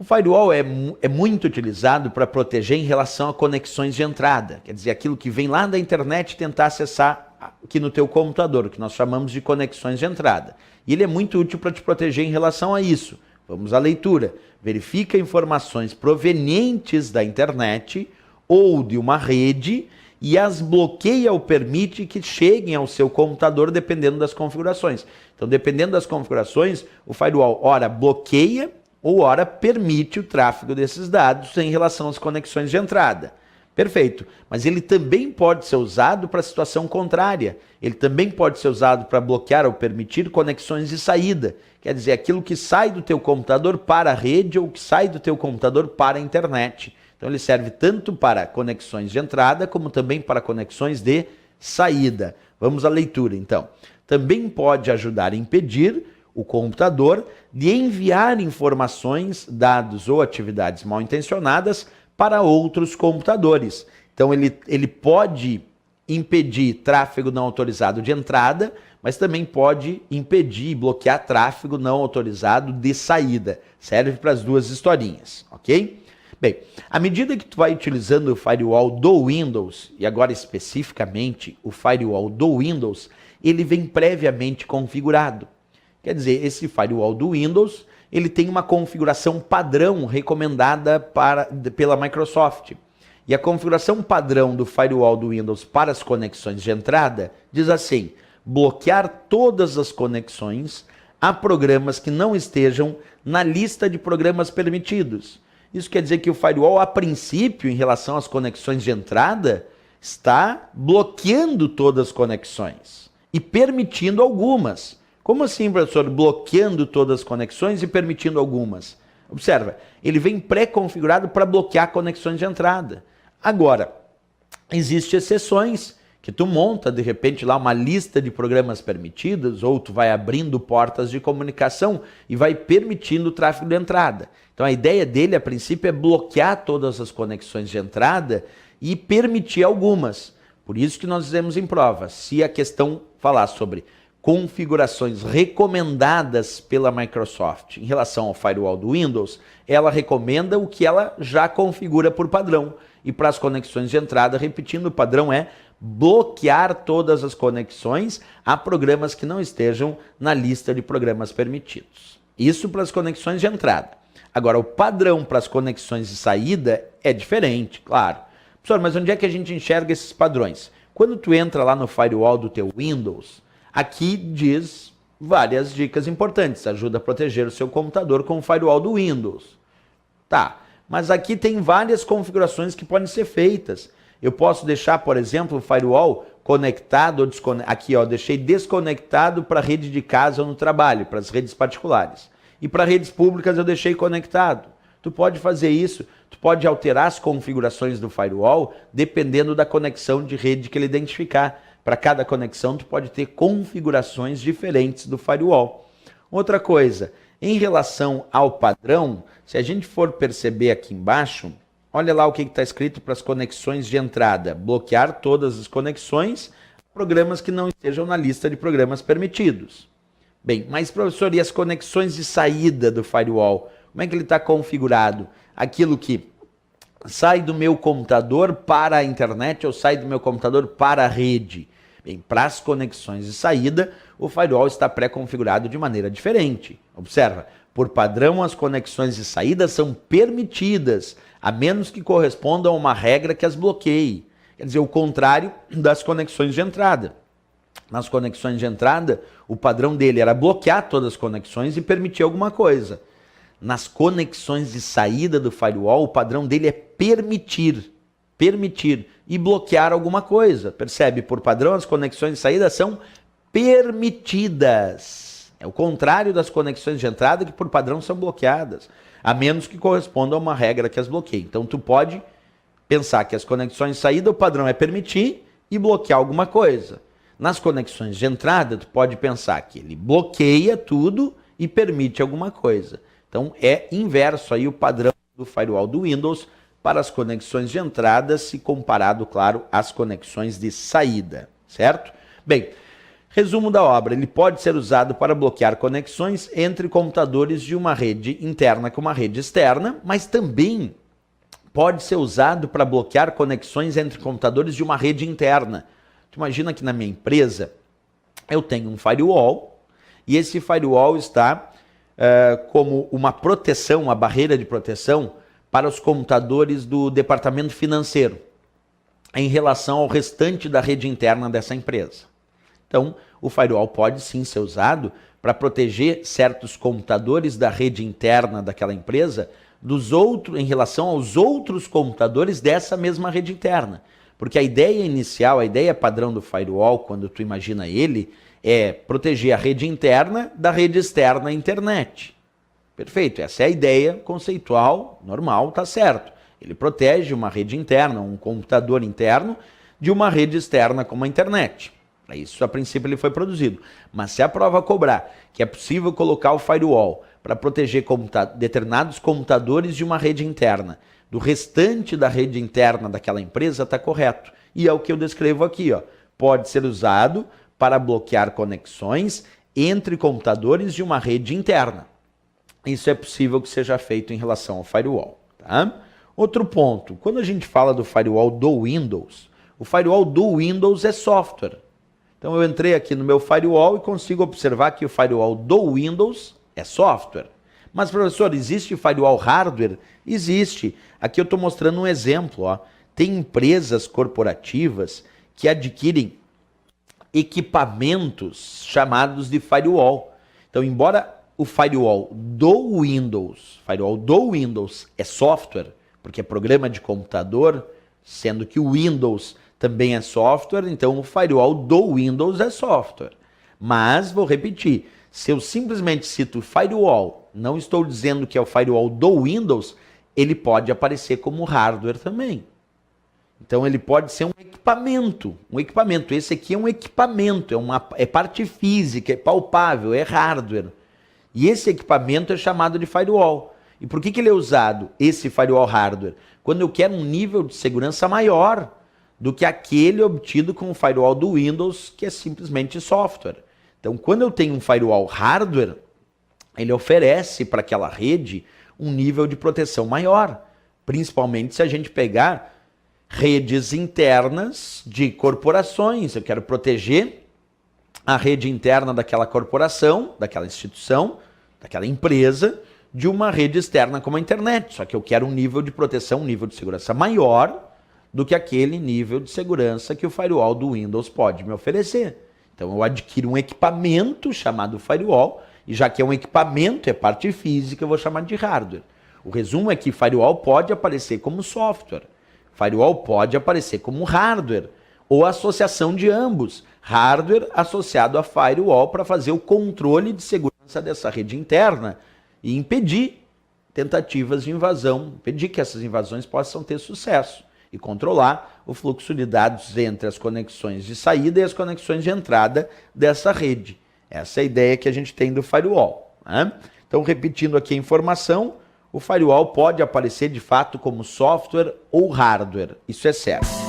O firewall é muito utilizado para proteger em relação a conexões de entrada. Quer dizer, aquilo que vem lá da internet tentar acessar aqui no teu computador, que nós chamamos de conexões de entrada. E ele é muito útil para te proteger em relação a isso. Vamos à leitura. Verifica informações provenientes da internet ou de uma rede e as bloqueia ou permite que cheguem ao seu computador dependendo das configurações. Então, dependendo das configurações, o firewall ora bloqueia ou ora permite o tráfego desses dados em relação às conexões de entrada. Perfeito, mas ele também pode ser usado para a situação contrária. Ele também pode ser usado para bloquear ou permitir conexões de saída. Quer dizer, aquilo que sai do teu computador para a rede ou que sai do teu computador para a internet. Então ele serve tanto para conexões de entrada como também para conexões de saída. Vamos à leitura então. Também pode ajudar a impedir o computador de enviar informações, dados ou atividades mal intencionadas para outros computadores. Então ele pode impedir tráfego não autorizado de entrada, mas também pode impedir e bloquear tráfego não autorizado de saída. Serve para as duas historinhas, ok? Bem, à medida que tu vai utilizando o firewall do Windows, e agora especificamente o firewall do Windows, ele vem previamente configurado. Quer dizer, esse firewall do Windows, ele tem uma configuração padrão recomendada pela Microsoft. E a configuração padrão do firewall do Windows para as conexões de entrada diz assim: bloquear todas as conexões a programas que não estejam na lista de programas permitidos. Isso quer dizer que o firewall, a princípio, em relação às conexões de entrada, está bloqueando todas as conexões e permitindo algumas. Como assim, professor? Bloqueando todas as conexões e permitindo algumas? Observa, ele vem pré-configurado para bloquear conexões de entrada. Agora, existem exceções que tu monta, de repente, lá uma lista de programas permitidos, ou tu vai abrindo portas de comunicação e vai permitindo o tráfego de entrada. Então a ideia dele, a princípio, é bloquear todas as conexões de entrada e permitir algumas. Por isso que nós dizemos em prova, se a questão falar sobre configurações recomendadas pela Microsoft em relação ao firewall do Windows, ela recomenda o que ela já configura por padrão. E para as conexões de entrada, repetindo, o padrão é bloquear todas as conexões a programas que não estejam na lista de programas permitidos. Isso para as conexões de entrada. Agora, o padrão para as conexões de saída é diferente, claro. Professor, mas onde é que a gente enxerga esses padrões? Quando tu entra lá no firewall do teu Windows, aqui diz várias dicas importantes. Ajuda a proteger o seu computador com o firewall do Windows. Tá, mas aqui tem várias configurações que podem ser feitas. Eu posso deixar, por exemplo, o firewall conectado ou desconectado. Aqui, ó, deixei desconectado para a rede de casa ou no trabalho, para as redes particulares. E para redes públicas eu deixei conectado. Tu pode fazer isso, tu pode alterar as configurações do firewall dependendo da conexão de rede que ele identificar. Para cada conexão, tu pode ter configurações diferentes do firewall. Outra coisa, em relação ao padrão, se a gente for perceber aqui embaixo, olha lá o que está escrito para as conexões de entrada. Bloquear todas as conexões a programas que não estejam na lista de programas permitidos. Bem, mas professor, e as conexões de saída do firewall? Como é que ele está configurado? Aquilo que sai do meu computador para a internet ou sai do meu computador para a rede? Bem, para as conexões de saída, o firewall está pré-configurado de maneira diferente. Observa, por padrão as conexões de saída são permitidas, a menos que correspondam a uma regra que as bloqueie. Quer dizer, o contrário das conexões de entrada. Nas conexões de entrada, o padrão dele era bloquear todas as conexões e permitir alguma coisa. Nas conexões de saída do firewall, o padrão dele é permitir e bloquear alguma coisa. Percebe? Por padrão, as conexões de saída são permitidas. É o contrário das conexões de entrada, que por padrão são bloqueadas, a menos que correspondam a uma regra que as bloqueie. Então, tu pode pensar que as conexões de saída, o padrão é permitir e bloquear alguma coisa. Nas conexões de entrada, tu pode pensar que ele bloqueia tudo e permite alguma coisa. Então, é inverso aí o padrão do firewall do Windows para as conexões de entrada, se comparado, claro, às conexões de saída, certo? Bem, Resumo da obra, ele pode ser usado para bloquear conexões entre computadores de uma rede interna com uma rede externa, mas também pode ser usado para bloquear conexões entre computadores de uma rede interna. Tu imagina que na minha empresa eu tenho um firewall e esse firewall está como uma proteção, uma barreira de proteção para os computadores do departamento financeiro em relação ao restante da rede interna dessa empresa. Então, o firewall pode sim ser usado para proteger certos computadores da rede interna daquela empresa em relação aos outros computadores dessa mesma rede interna. Porque a ideia inicial, a ideia padrão do firewall, quando tu imagina ele, é proteger a rede interna da rede externa à internet. Perfeito, essa é a ideia conceitual, normal, tá certo. Ele protege uma rede interna, um computador interno, de uma rede externa como a internet. Isso, a princípio, ele foi produzido. Mas se a prova cobrar que é possível colocar o firewall para proteger determinados computadores de uma rede interna, do restante da rede interna daquela empresa, está correto. E é o que eu descrevo aqui, ó. Pode ser usado para bloquear conexões entre computadores de uma rede interna. Isso é possível que seja feito em relação ao firewall. Tá? Outro ponto, quando a gente fala do firewall do Windows, o firewall do Windows é software. Então eu entrei aqui no meu firewall e consigo observar que o firewall do Windows é software. Mas, professor, existe firewall hardware? Existe. Aqui eu estou mostrando um exemplo. Ó. Tem empresas corporativas que adquirem equipamentos chamados de firewall. Então, embora o firewall do Windows é software, porque é programa de computador, sendo que o Windows também é software, então o firewall do Windows é software. Mas, vou repetir, se eu simplesmente cito firewall, não estou dizendo que é o firewall do Windows, ele pode aparecer como hardware também. Então ele pode ser um equipamento. Esse aqui é um equipamento, é parte física, é palpável, é hardware. E esse equipamento é chamado de firewall. E por que ele é usado, esse firewall hardware? Quando eu quero um nível de segurança maior do que aquele obtido com o firewall do Windows, que é simplesmente software. Então, quando eu tenho um firewall hardware, ele oferece para aquela rede um nível de proteção maior, principalmente se a gente pegar redes internas de corporações. Eu quero proteger a rede interna daquela corporação, daquela instituição, daquela empresa, de uma rede externa como a internet. Só que eu quero um nível de proteção, um nível de segurança maior do que aquele nível de segurança que o firewall do Windows pode me oferecer. Então eu adquiro um equipamento chamado firewall, e já que é um equipamento, é parte física, eu vou chamar de hardware. O resumo é que firewall pode aparecer como software, firewall pode aparecer como hardware, ou associação de ambos, hardware associado a firewall para fazer o controle de segurança dessa rede interna e impedir tentativas de invasão, impedir que essas invasões possam ter sucesso e controlar o fluxo de dados entre as conexões de saída e as conexões de entrada dessa rede. Essa é a ideia que a gente tem do firewall. Né? Então, repetindo aqui a informação, o firewall pode aparecer de fato como software ou hardware. Isso é certo.